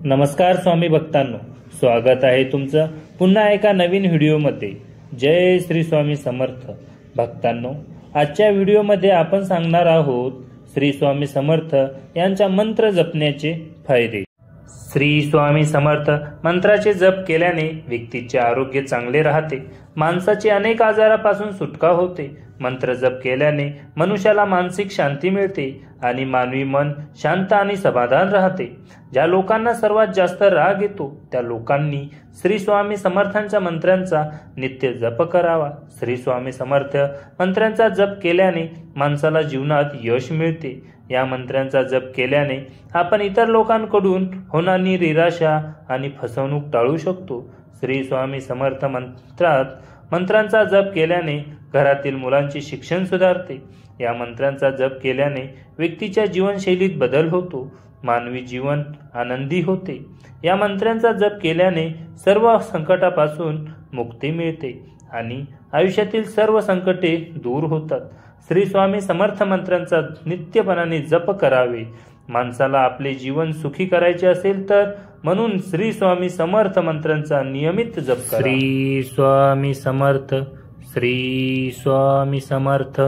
नमस्कार स्वामी भक्तांनो, स्वागत आहे तुमचं पुन्हा एका नवीन व्हिडिओमध्ये। जय श्री स्वामी समर्थ भक्तांनो, आजच्या व्हिडिओमध्ये आपण सांगणार आहोत श्री स्वामी समर्थ यांचा मंत्र जपण्याचे फायदे। श्री स्वामी समर्थ मंत्राचे जप केल्याने व्यक्तीचे आरोग्य चांगले राहते, माणसाची अनेक आजारापासून सुटका होते। मंत्र जप केल्याने मनुष्याला मानसिक शांती मिळते आणि मानवी मन शांत आणि समाधान राहते। ज्या लोकांना सर्वात जास्त राग येतो त्या लोकांनी श्री स्वामी समर्थांच्या मंत्रांचा नित्य जप करावा। श्री स्वामी समर्थ मंत्रांचा जप केल्याने माणसाला जीवनात यश मिळते। या मंत्रांचा जप केल्याने आपण इतर लोकांकडून होणारी निराशा आणि फसवणूक टाळू शकतो। श्री स्वामी समर्थ मंत्रांचा जप केल्याने घरातील मुलांचे शिक्षण सुधारते। या मंत्रांचा जप केल्याने व्यक्तीच्या जीवनशैलीत बदल होतो, मानवी जीवन आनंदी होते। या मंत्रांचा जप केल्याने सर्व संकटापासून मुक्ती मिळते आणि आयुष्यातील सर्व संकटे दूर होतात। श्री स्वामी समर्थ मंत्रांचा नित्यपणाने जप करावे। माणसाला आपले जीवन सुखी करायचे असेल तर म्हणून श्री स्वामी समर्थ मंत्रांचा नियमित जप करा। श्री स्वामी समर्थ, श्री स्वामी समर्थ।